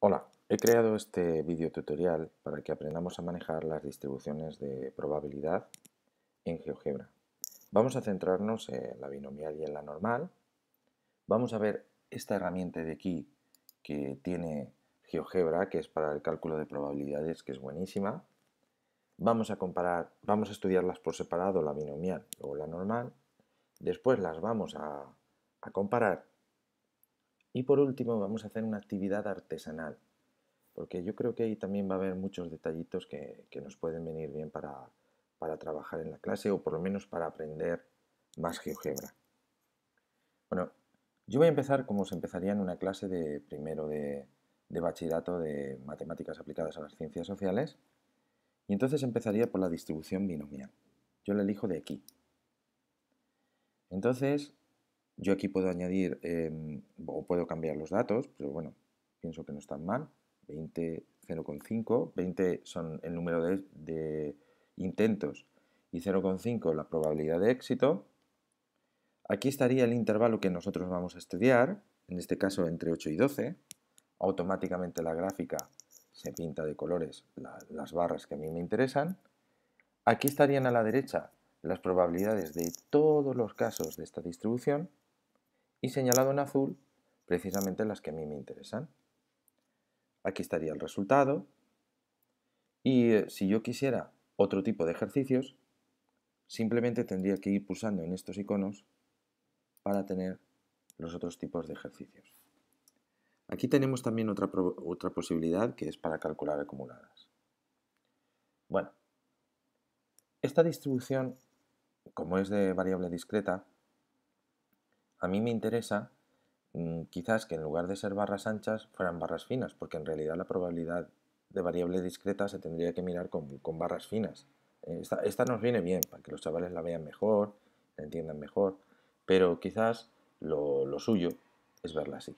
Hola, he creado este vídeo tutorial para que aprendamos a manejar las distribuciones de probabilidad en GeoGebra. Vamos a centrarnos en la binomial y en la normal. Vamos a ver esta herramienta de aquí que tiene GeoGebra, que es para el cálculo de probabilidades, que es buenísima. Vamos a estudiarlas por separado, la binomial, luego la normal. Después las vamos a comparar. Y por último vamos a hacer una actividad artesanal, porque yo creo que ahí también va a haber muchos detallitos que nos pueden venir bien para trabajar en la clase o por lo menos para aprender más GeoGebra. Bueno, yo voy a empezar como se empezaría en una clase de primero de bachillerato de matemáticas aplicadas a las ciencias sociales, y entonces empezaría por la distribución binomial. Yo la elijo de aquí. Entonces, yo aquí puedo añadir o puedo cambiar los datos, pero bueno, pienso que no están mal. 20, 0,5, 20 son el número de intentos y 0,5 la probabilidad de éxito. Aquí estaría el intervalo que nosotros vamos a estudiar, en este caso entre 8 y 12. Automáticamente la gráfica se pinta de colores las barras que a mí me interesan. Aquí estarían a la derecha las probabilidades de todos los casos de esta distribución y señalado en azul precisamente las que a mí me interesan. Aquí estaría el resultado y si yo quisiera otro tipo de ejercicios, simplemente tendría que ir pulsando en estos iconos para tener los otros tipos de ejercicios. Aquí tenemos también otra posibilidad que es para calcular acumuladas. Bueno, esta distribución, como es de variable discreta, a mí me interesa quizás que en lugar de ser barras anchas fueran barras finas, porque en realidad la probabilidad de variable discreta se tendría que mirar con barras finas. Esta nos viene bien para que los chavales la vean mejor, la entiendan mejor, pero quizás lo suyo es verla así.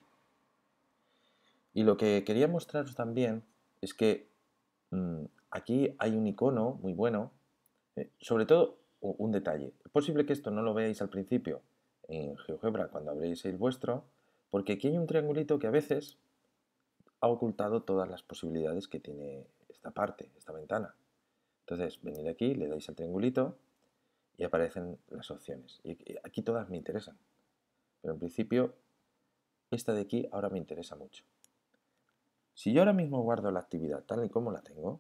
Y lo que quería mostraros también es que aquí hay un icono muy bueno, sobre todo un detalle. Es posible que esto no lo veáis al principio en GeoGebra cuando abréis el vuestro, porque aquí hay un triangulito que a veces ha ocultado todas las posibilidades que tiene esta parte, esta ventana. Entonces, venid aquí, le dais al triangulito y aparecen las opciones. Y aquí todas me interesan. Pero en principio, esta de aquí ahora me interesa mucho. Si yo ahora mismo guardo la actividad tal y como la tengo,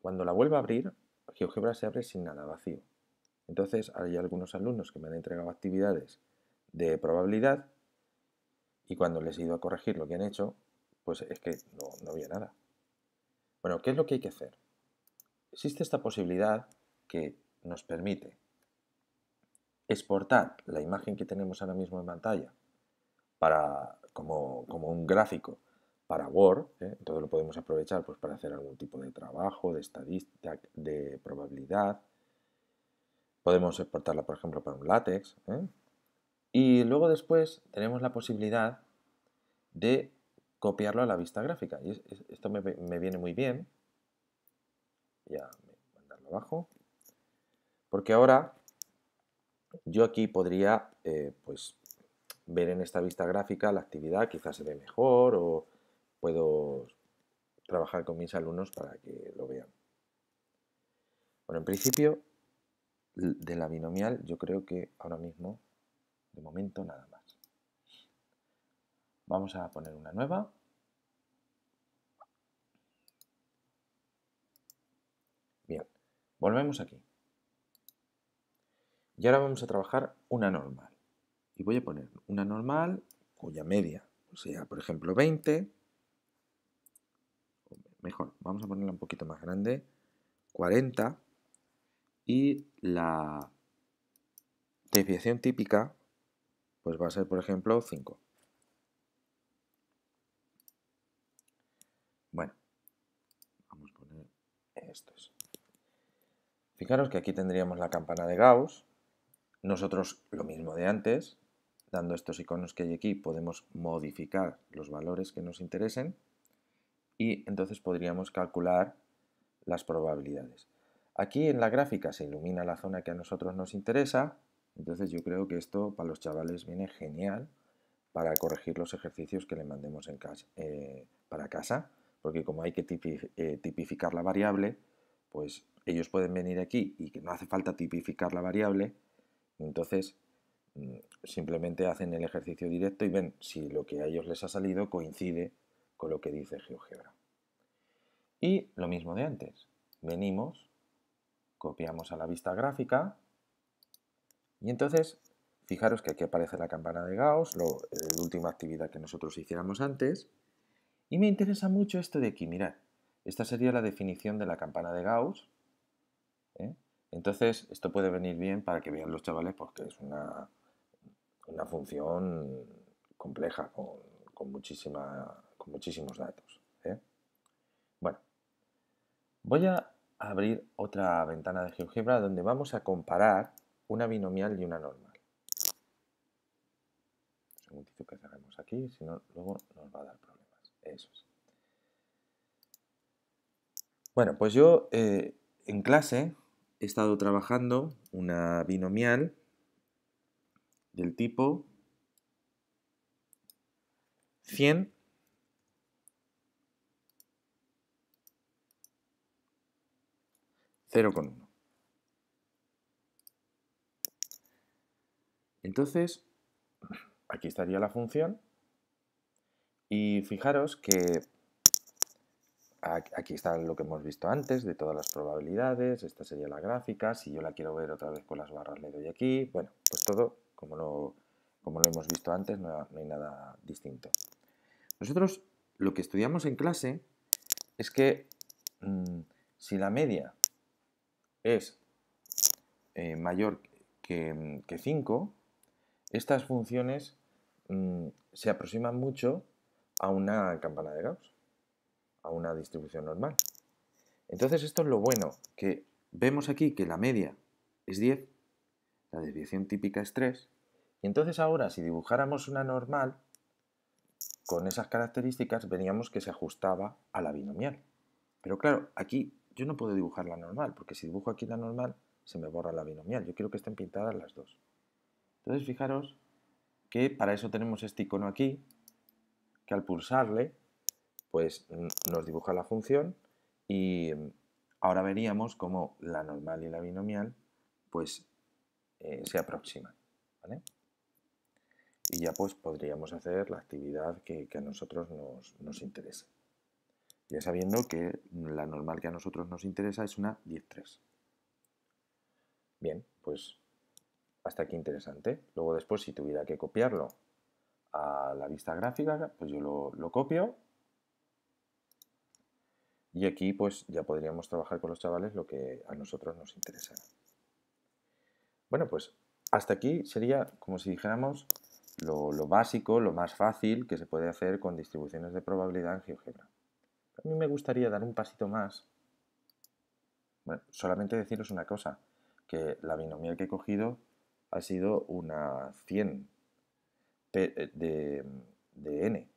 cuando la vuelva a abrir, GeoGebra se abre sin nada, vacío. Entonces, hay algunos alumnos que me han entregado actividades de probabilidad y cuando les he ido a corregir lo que han hecho, pues es que no había nada. Bueno, ¿qué es lo que hay que hacer? Existe esta posibilidad que nos permite exportar la imagen que tenemos ahora mismo en pantalla como un gráfico para Word, entonces lo podemos aprovechar pues, para hacer algún tipo de trabajo, de estadística, de probabilidad. Podemos exportarla, por ejemplo, para un látex. Y luego después tenemos la posibilidad de copiarlo a la vista gráfica. Y esto me viene muy bien. Ya mandarlo abajo. Porque ahora yo aquí podría pues, ver en esta vista gráfica la actividad, quizás se ve mejor o puedo trabajar con mis alumnos para que lo vean. Bueno, en principio, de la binomial yo creo que ahora mismo, de momento, nada más. Vamos a poner una nueva. Bien, volvemos aquí. Y ahora vamos a trabajar una normal. Y voy a poner una normal cuya media sea, por ejemplo, 20. Mejor, vamos a ponerla un poquito más grande, 40. Y la desviación típica pues va a ser, por ejemplo, 5. Bueno, vamos a poner estos. Fijaros que aquí tendríamos la campana de Gauss. Nosotros lo mismo de antes, dando estos iconos que hay aquí, podemos modificar los valores que nos interesen y entonces podríamos calcular las probabilidades. Aquí en la gráfica se ilumina la zona que a nosotros nos interesa, entonces yo creo que esto para los chavales viene genial para corregir los ejercicios que le mandemos para casa, porque como hay que tipificar la variable, pues ellos pueden venir aquí y que no hace falta tipificar la variable, entonces simplemente hacen el ejercicio directo y ven si lo que a ellos les ha salido coincide con lo que dice GeoGebra. Y lo mismo de antes, venimos, copiamos a la vista gráfica y entonces fijaros que aquí aparece la campana de Gauss, la última actividad que nosotros hiciéramos antes, y me interesa mucho esto de aquí, mirad, esta sería la definición de la campana de Gauss, ¿eh? Entonces esto puede venir bien para que vean los chavales porque es una función compleja con muchísimos datos, ¿eh? Bueno, voy a abrir otra ventana de GeoGebra donde vamos a comparar una binomial y una normal. Un segundito que cerremos aquí, si no luego nos va a dar problemas. Eso es. Bueno, pues yo en clase he estado trabajando una binomial del tipo 100 0,1. Entonces, aquí estaría la función y fijaros que aquí está lo que hemos visto antes de todas las probabilidades, esta sería la gráfica, si yo la quiero ver otra vez con las barras le doy aquí, bueno, pues todo como lo hemos visto antes, no hay nada distinto. Nosotros lo que estudiamos en clase es que si la media es mayor que 5, estas funciones se aproximan mucho a una campana de Gauss, a una distribución normal. Entonces esto es lo bueno, que vemos aquí que la media es 10, la desviación típica es 3, y entonces ahora si dibujáramos una normal, con esas características veríamos que se ajustaba a la binomial. Pero claro, aquí yo no puedo dibujar la normal, porque si dibujo aquí la normal se me borra la binomial. Yo quiero que estén pintadas las dos. Entonces fijaros que para eso tenemos este icono aquí, que al pulsarle, pues nos dibuja la función y ahora veríamos cómo la normal y la binomial pues se aproximan, ¿vale? Y ya pues podríamos hacer la actividad que a nosotros nos interesa. Ya sabiendo que la normal que a nosotros nos interesa es una 10,3. Bien, pues hasta aquí interesante. Luego después si tuviera que copiarlo a la vista gráfica, pues yo lo copio. Y aquí pues ya podríamos trabajar con los chavales lo que a nosotros nos interesa. Bueno, pues hasta aquí sería como si dijéramos lo básico, lo más fácil que se puede hacer con distribuciones de probabilidad en GeoGebra. A mí me gustaría dar un pasito más. Bueno, solamente deciros una cosa, que la binomial que he cogido ha sido una 100 de n.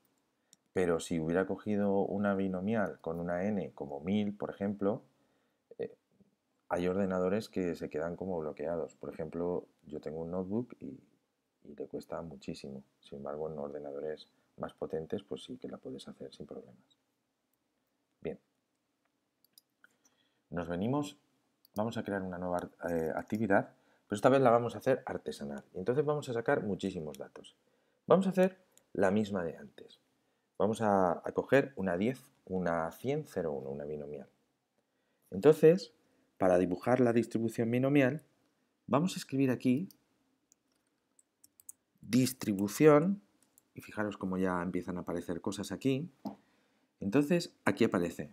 Pero si hubiera cogido una binomial con una n como 1000, por ejemplo, hay ordenadores que se quedan como bloqueados. Por ejemplo, yo tengo un notebook y le cuesta muchísimo. Sin embargo, en ordenadores más potentes, pues sí que la puedes hacer sin problemas. Bien. Nos venimos, vamos a crear una nueva actividad, pero esta vez la vamos a hacer artesanal. Y entonces vamos a sacar muchísimos datos. Vamos a hacer la misma de antes. Vamos a coger una 100,01, una binomial. Entonces, para dibujar la distribución binomial, vamos a escribir aquí distribución, y fijaros cómo ya empiezan a aparecer cosas aquí. Entonces, aquí aparece.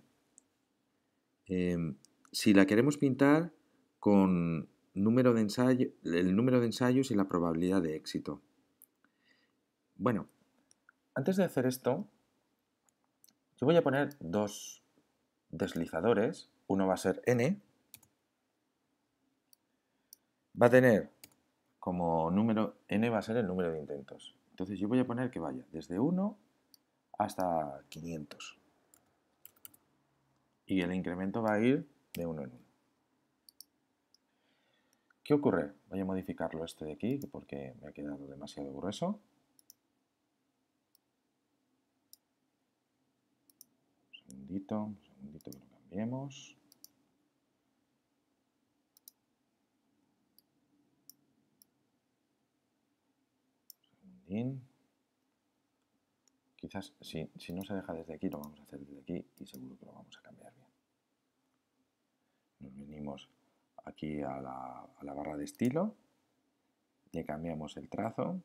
Si la queremos pintar con número de el número de ensayos y la probabilidad de éxito. Bueno, antes de hacer esto, yo voy a poner dos deslizadores. Uno va a ser n. Va a tener como número, n va a ser el número de intentos. Entonces yo voy a poner que vaya desde 1 hasta 500. Y el incremento va a ir de 1 en 1. ¿Qué ocurre? Voy a modificarlo este de aquí porque me ha quedado demasiado grueso. segundito que lo cambiemos. Segundín. Quizás si no se deja desde aquí, lo vamos a hacer desde aquí y seguro que lo vamos a cambiar bien. Nos venimos aquí a la barra de estilo, le cambiamos el trazo,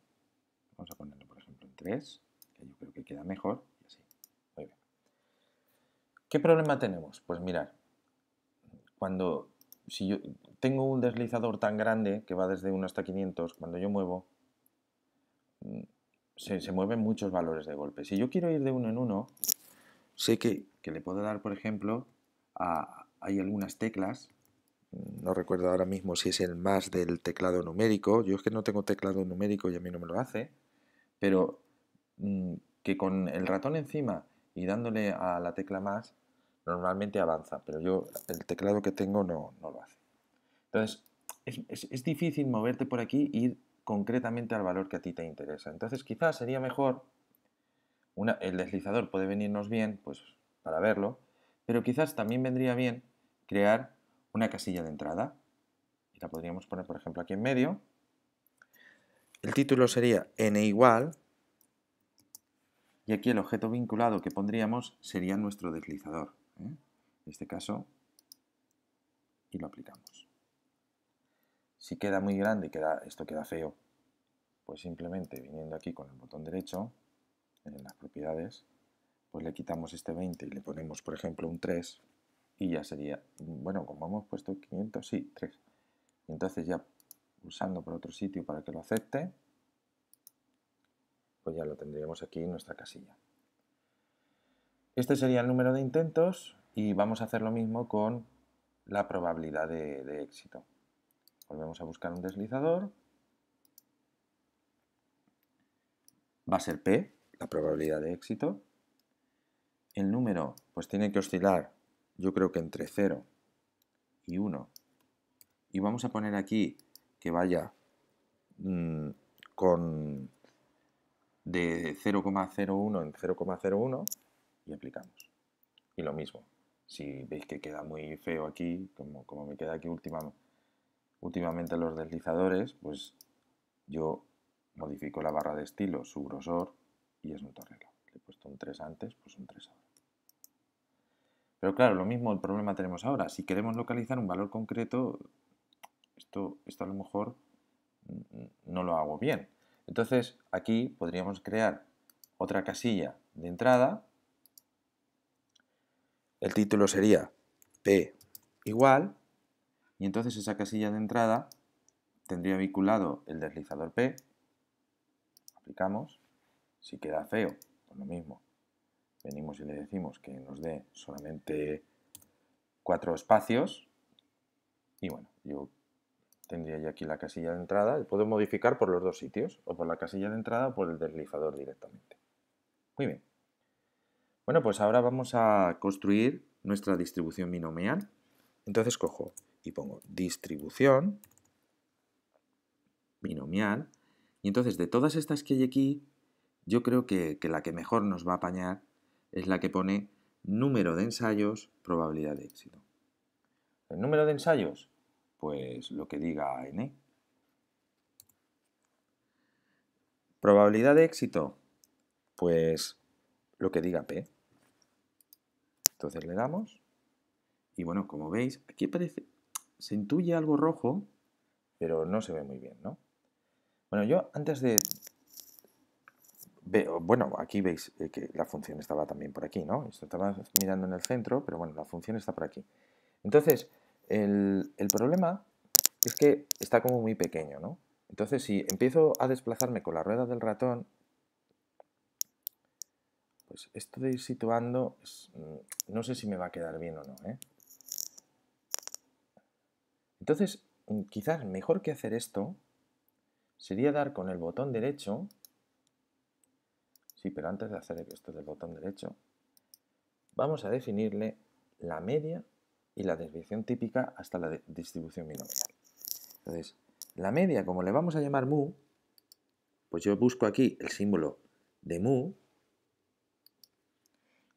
vamos a ponerlo por ejemplo en 3, que yo creo que queda mejor, y así. Muy bien. ¿Qué problema tenemos? Pues mirad, si yo tengo un deslizador tan grande que va desde 1 hasta 500, cuando yo muevo, se mueven muchos valores de golpe. Si yo quiero ir de uno en uno, sé que le puedo dar, por ejemplo, hay algunas teclas, no recuerdo ahora mismo si es el más del teclado numérico, yo es que no tengo teclado numérico y a mí no me lo hace, pero que con el ratón encima y dándole a la tecla más, normalmente avanza, pero yo el teclado que tengo no lo hace. Entonces, es difícil moverte por aquí e ir concretamente al valor que a ti te interesa. Entonces, quizás sería mejor, el deslizador puede venirnos bien, pues para verlo, pero quizás también vendría bien crear una casilla de entrada. Y la podríamos poner, por ejemplo, aquí en medio. El título sería n igual, y aquí el objeto vinculado que pondríamos sería nuestro deslizador. En este caso, y lo aplicamos. Si queda muy grande y esto queda feo, pues simplemente viniendo aquí con el botón derecho, en las propiedades, pues le quitamos este 20 y le ponemos, por ejemplo, un 3, y ya sería, bueno, como hemos puesto 500, sí, 3. Y entonces ya pulsando por otro sitio para que lo acepte, pues ya lo tendríamos aquí en nuestra casilla. Este sería el número de intentos y vamos a hacer lo mismo con la probabilidad de éxito. Volvemos a buscar un deslizador. Va a ser P, la probabilidad de éxito. El número pues tiene que oscilar, yo creo que entre 0 y 1. Y vamos a poner aquí que vaya con de 0,01 en 0,01 y aplicamos. Y lo mismo, si veis que queda muy feo aquí, como me queda aquí últimamente los deslizadores, pues yo modifico la barra de estilo, su grosor, y es un tornillo. Le he puesto un 3 antes, pues un 3 ahora. Pero claro, lo mismo el problema tenemos ahora. Si queremos localizar un valor concreto, esto a lo mejor no lo hago bien. Entonces aquí podríamos crear otra casilla de entrada. El título sería P igual, y entonces esa casilla de entrada tendría vinculado el deslizador P. Aplicamos. Si queda feo, pues lo mismo. Venimos y le decimos que nos dé solamente 4 espacios. Y bueno, yo tendría ya aquí la casilla de entrada. Puedo modificar por los dos sitios, o por la casilla de entrada o por el deslizador directamente. Muy bien. Bueno, pues ahora vamos a construir nuestra distribución binomial. Entonces cojo y pongo distribución binomial. Y entonces de todas estas que hay aquí, yo creo que la que mejor nos va a apañar es la que pone número de ensayos, probabilidad de éxito. ¿El número de ensayos? Pues lo que diga n. ¿Probabilidad de éxito? Pues lo que diga p. Entonces le damos y bueno, como veis, aquí se intuye algo rojo, pero no se ve muy bien, ¿no? Bueno, yo antes de... Bueno, aquí veis que la función estaba también por aquí, ¿no? Esto estaba mirando en el centro, pero bueno, la función está por aquí. Entonces, el problema es que está como muy pequeño, ¿no? Entonces, si empiezo a desplazarme con la rueda del ratón, pues esto de ir situando, no sé si me va a quedar bien o no, ¿eh? Entonces, quizás mejor que hacer esto sería dar con el botón derecho. Sí, pero antes de hacer esto del botón derecho, vamos a definirle la media y la desviación típica hasta la distribución binomial. Entonces, la media, como le vamos a llamar mu, pues yo busco aquí el símbolo de mu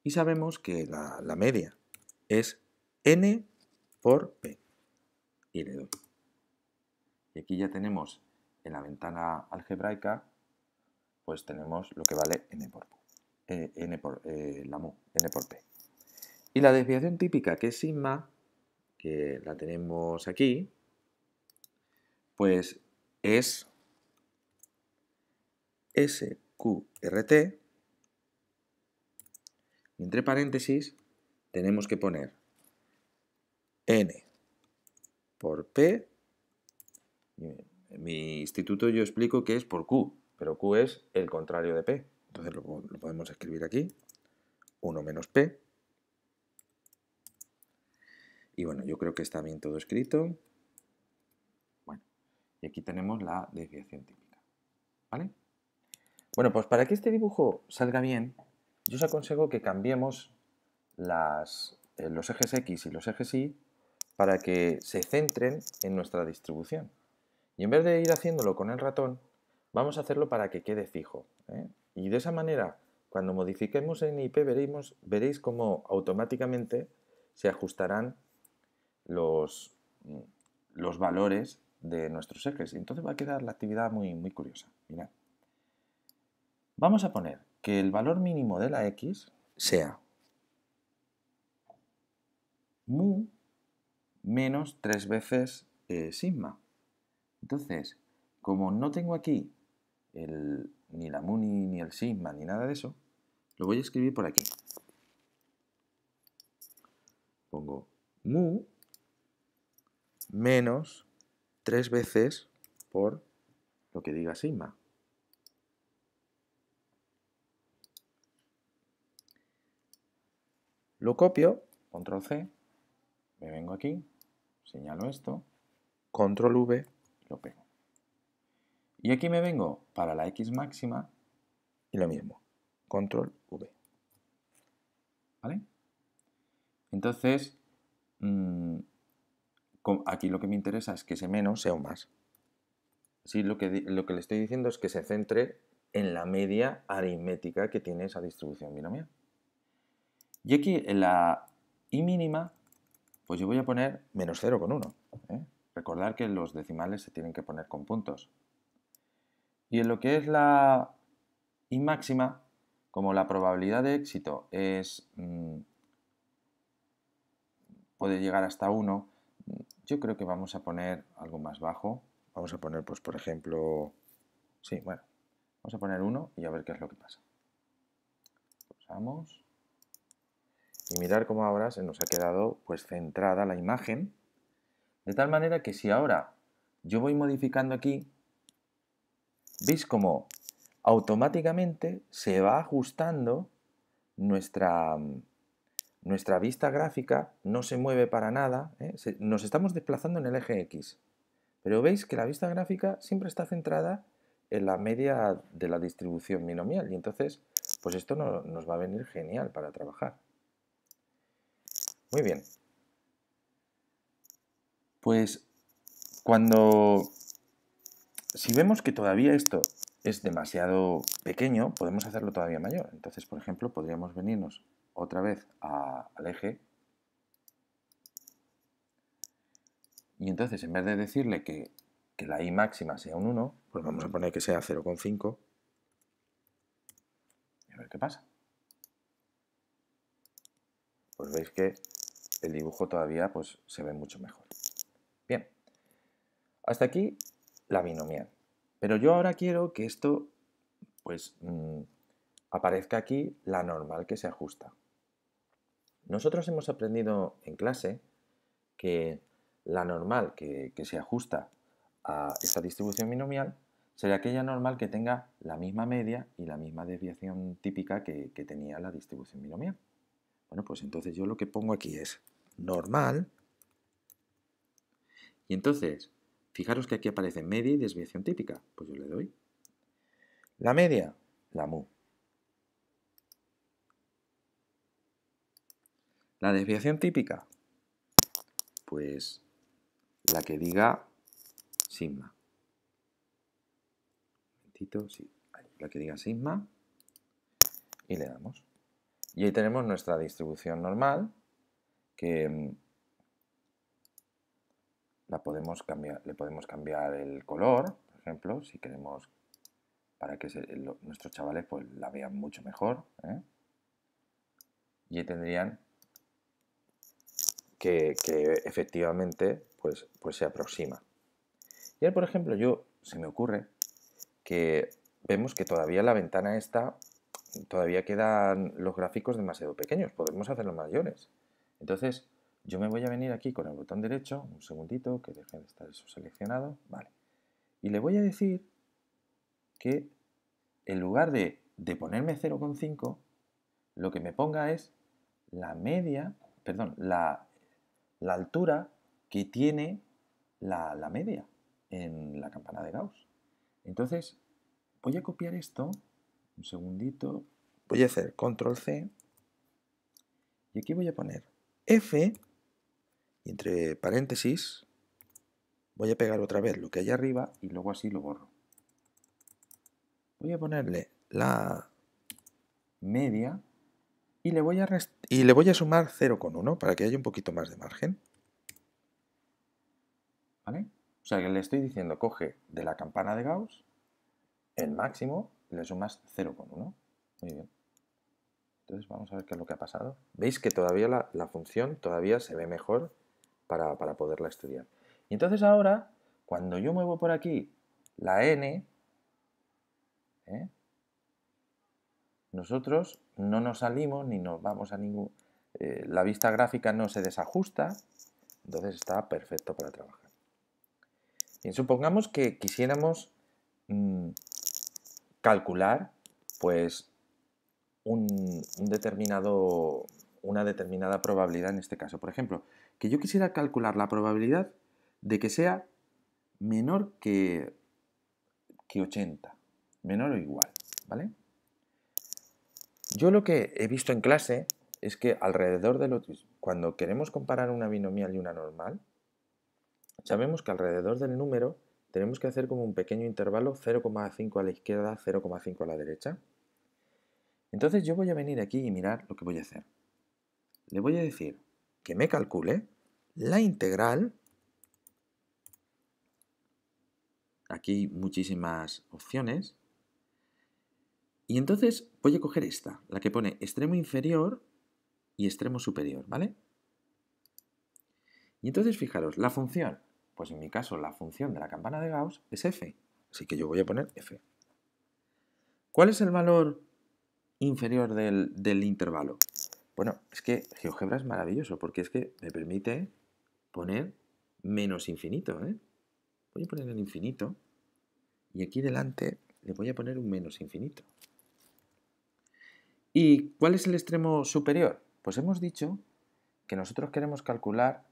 Y sabemos que la media es n por p. Y le doy. Y aquí ya tenemos en la ventana algebraica, pues tenemos lo que vale n por la mu, n por p. Y la desviación típica, que es sigma, que la tenemos aquí, pues es SQRT. Y entre paréntesis tenemos que poner n por p. En mi instituto yo explico que es por q, pero q es el contrario de p. Entonces lo podemos escribir aquí, 1 menos p. Y bueno, yo creo que está bien todo escrito. Bueno, y aquí tenemos la desviación típica. ¿Vale? Bueno, pues para que este dibujo salga bien, yo os aconsejo que cambiemos los ejes X y los ejes Y para que se centren en nuestra distribución. Y en vez de ir haciéndolo con el ratón, vamos a hacerlo para que quede fijo, ¿eh? Y de esa manera, cuando modifiquemos en IP, veréis cómo automáticamente se ajustarán los valores de nuestros ejes. Y entonces va a quedar la actividad muy, muy curiosa. Mirad. Vamos a poner que el valor mínimo de la X sea mu menos 3 veces sigma. Entonces, como no tengo aquí ni la mu ni el sigma ni nada de eso, lo voy a escribir por aquí. Pongo mu menos 3 veces por lo que diga sigma. Lo copio, control C, me vengo aquí, señalo esto, control V, lo pego. Y aquí me vengo para la X máxima y lo mismo, control V. ¿Vale? Entonces, aquí lo que me interesa es que ese menos sea un más. Sí, lo que le estoy diciendo es que se centre en la media aritmética que tiene esa distribución binomial. Y aquí en la I mínima, pues yo voy a poner menos 0,1. Recordad que los decimales se tienen que poner con puntos. Y en lo que es la I máxima, como la probabilidad de éxito puede llegar hasta 1, yo creo que vamos a poner algo más bajo. Vamos a poner, pues por ejemplo, sí, bueno, vamos a poner 1 y a ver qué es lo que pasa. Pulsamos. Y mirar cómo ahora se nos ha quedado pues centrada la imagen, de tal manera que si ahora yo voy modificando aquí, veis cómo automáticamente se va ajustando nuestra vista gráfica, no se mueve para nada, nos estamos desplazando en el eje X, pero veis que la vista gráfica siempre está centrada en la media de la distribución binomial y entonces pues esto nos va a venir genial para trabajar. Muy bien. Pues si vemos que todavía esto es demasiado pequeño, podemos hacerlo todavía mayor. Entonces, por ejemplo, podríamos venirnos otra vez al eje y entonces en vez de decirle que la I máxima sea un 1, pues vamos a poner que sea 0,5 y a ver qué pasa. Pues veis que el dibujo todavía pues, se ve mucho mejor. Bien, hasta aquí la binomial. Pero yo ahora quiero que esto pues aparezca aquí la normal que se ajusta. Nosotros hemos aprendido en clase que la normal que se ajusta a esta distribución binomial será aquella normal que tenga la misma media y la misma desviación típica que tenía la distribución binomial. Bueno, pues entonces yo lo que pongo aquí es normal y entonces, fijaros que aquí aparece media y desviación típica. Pues yo le doy. La media, la mu. La desviación típica, pues la que diga sigma. Un momentito, sí, la que diga sigma y le damos. Y ahí tenemos nuestra distribución normal, que la podemos cambiar, le podemos cambiar el color, por ejemplo, si queremos para que nuestros chavales pues, la vean mucho mejor. Y ahí tendrían que efectivamente pues se aproxima. Y ahora, por ejemplo, se me ocurre que vemos que todavía la ventana esta, todavía quedan los gráficos demasiado pequeños, podemos hacerlos mayores. Entonces, yo me voy a venir aquí con el botón derecho, un segundito, que deje de estar eso seleccionado, vale. Y le voy a decir que en lugar de ponerme 0,5, lo que me ponga es la media, perdón, la altura que tiene la media en la campana de Gauss. Entonces, voy a copiar esto, un segundito, voy a hacer control C, y aquí voy a poner F, y entre paréntesis voy a pegar otra vez lo que hay arriba y luego así lo borro. Voy a ponerle la media y le voy a sumar 0,1 para que haya un poquito más de margen. ¿Vale? O sea que le estoy diciendo, coge de la campana de Gauss el máximo y le sumas 0,1. Muy bien. Entonces vamos a ver qué es lo que ha pasado. Veis que todavía la función todavía se ve mejor para poderla estudiar. Y entonces ahora, cuando yo muevo por aquí la n, nosotros no nos salimos ni nos vamos a ningún... la vista gráfica no se desajusta, entonces está perfecto para trabajar. Bien, supongamos que quisiéramos calcular pues una determinada probabilidad en este caso. Por ejemplo, que yo quisiera calcular la probabilidad de que sea menor que 80, menor o igual, ¿vale? Yo lo que he visto en clase es que alrededor de cuando queremos comparar una binomial y una normal, sabemos que alrededor del número tenemos que hacer como un pequeño intervalo 0,5 a la izquierda, 0,5 a la derecha. Entonces yo voy a venir aquí y mirar lo que voy a hacer. Le voy a decir que me calcule la integral. Aquí hay muchísimas opciones. Y entonces voy a coger esta, la que pone extremo inferior y extremo superior, ¿vale? Y entonces fijaros, la función, pues en mi caso la función de la campana de Gauss es f, así que yo voy a poner f. ¿Cuál es el valor inferior del intervalo? Bueno, es que GeoGebra es maravilloso porque es que me permite poner menos infinito, Voy a poner el infinito y aquí delante le voy a poner un menos infinito. ¿Y cuál es el extremo superior? Pues hemos dicho que nosotros queremos calcular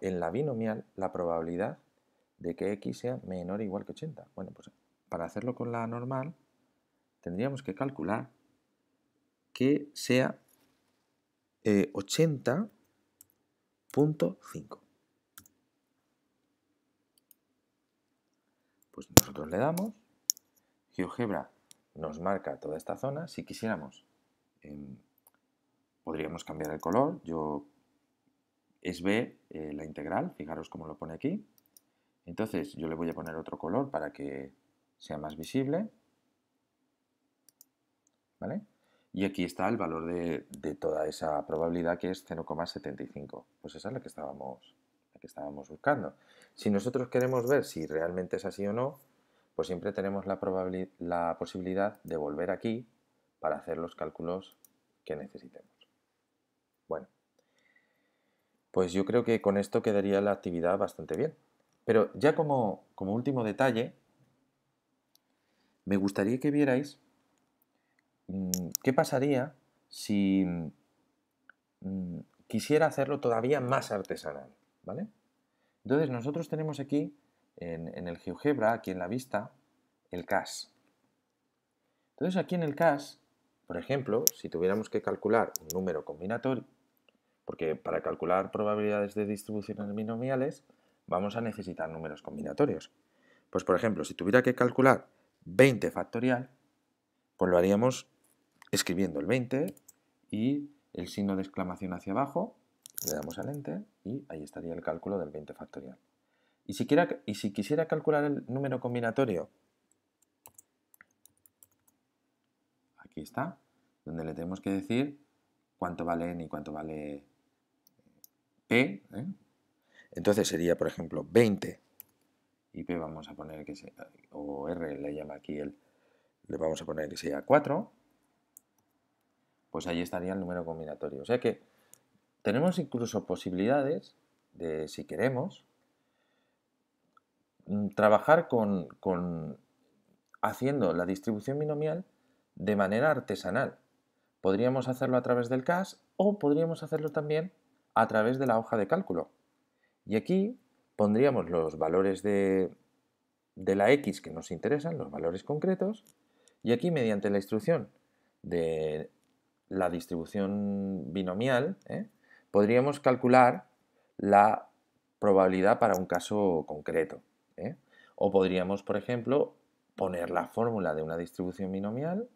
en la binomial la probabilidad de que x sea menor o igual que 80. Bueno, pues para hacerlo con la normal tendríamos que calcular que sea 80.5. Pues nosotros le damos, GeoGebra nos marca toda esta zona. Si quisiéramos, podríamos cambiar el color. Es B la integral, fijaros cómo lo pone aquí. Entonces yo le voy a poner otro color para que sea más visible. ¿Vale? Y aquí está el valor de toda esa probabilidad, que es 0,75. Pues esa es la que estábamos buscando. Si nosotros queremos ver si realmente es así o no, pues siempre tenemos la posibilidad de volver aquí para hacer los cálculos que necesitemos. Bueno, pues yo creo que con esto quedaría la actividad bastante bien. Pero ya como último detalle, me gustaría que vierais qué pasaría si quisiera hacerlo todavía más artesanal, ¿vale? Entonces nosotros tenemos aquí, en el GeoGebra, aquí en la vista, el CAS. Entonces aquí en el CAS, por ejemplo, si tuviéramos que calcular un número combinatorio, porque para calcular probabilidades de distribuciones binomiales vamos a necesitar números combinatorios. Pues por ejemplo, si tuviera que calcular 20 factorial, pues lo haríamos escribiendo el 20 y el signo de exclamación hacia abajo, le damos al Enter y ahí estaría el cálculo del 20 factorial. Y si quisiera calcular el número combinatorio, aquí está, donde le tenemos que decir cuánto vale n y cuánto vale p. Entonces sería, por ejemplo, 20 y p vamos a poner que sea, o r le llama aquí le vamos a poner que sea 4, pues ahí estaría el número combinatorio. O sea que tenemos incluso posibilidades de, si queremos, trabajar con haciendo la distribución binomial de manera artesanal. Podríamos hacerlo a través del CAS o podríamos hacerlo también a través de la hoja de cálculo. Y aquí pondríamos los valores de la X que nos interesan, los valores concretos, y aquí mediante la instrucción de la distribución binomial, podríamos calcular la probabilidad para un caso concreto. O podríamos, por ejemplo, poner la fórmula de una distribución binomial.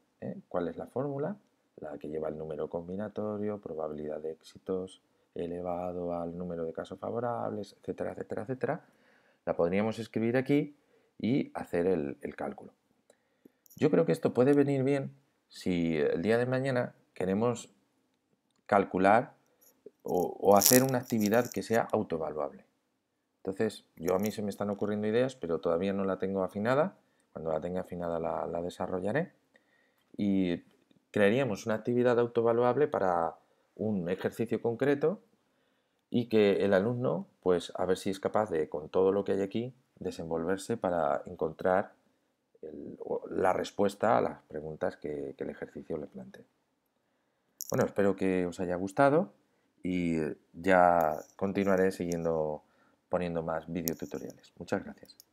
¿Cuál es la fórmula? La que lleva el número combinatorio, probabilidad de éxitos elevado al número de casos favorables, etcétera, etcétera, etcétera. La podríamos escribir aquí y hacer el cálculo. Yo creo que esto puede venir bien si el día de mañana queremos calcular o hacer una actividad que sea autoevaluable. Entonces, a mí se me están ocurriendo ideas, pero todavía no la tengo afinada. Cuando la tenga afinada la desarrollaré. Y crearíamos una actividad autoevaluable para un ejercicio concreto y que el alumno, pues a ver si es capaz de, con todo lo que hay aquí, desenvolverse para encontrar la respuesta a las preguntas que el ejercicio le plantea. Bueno, espero que os haya gustado y ya continuaré poniendo más videotutoriales. Muchas gracias.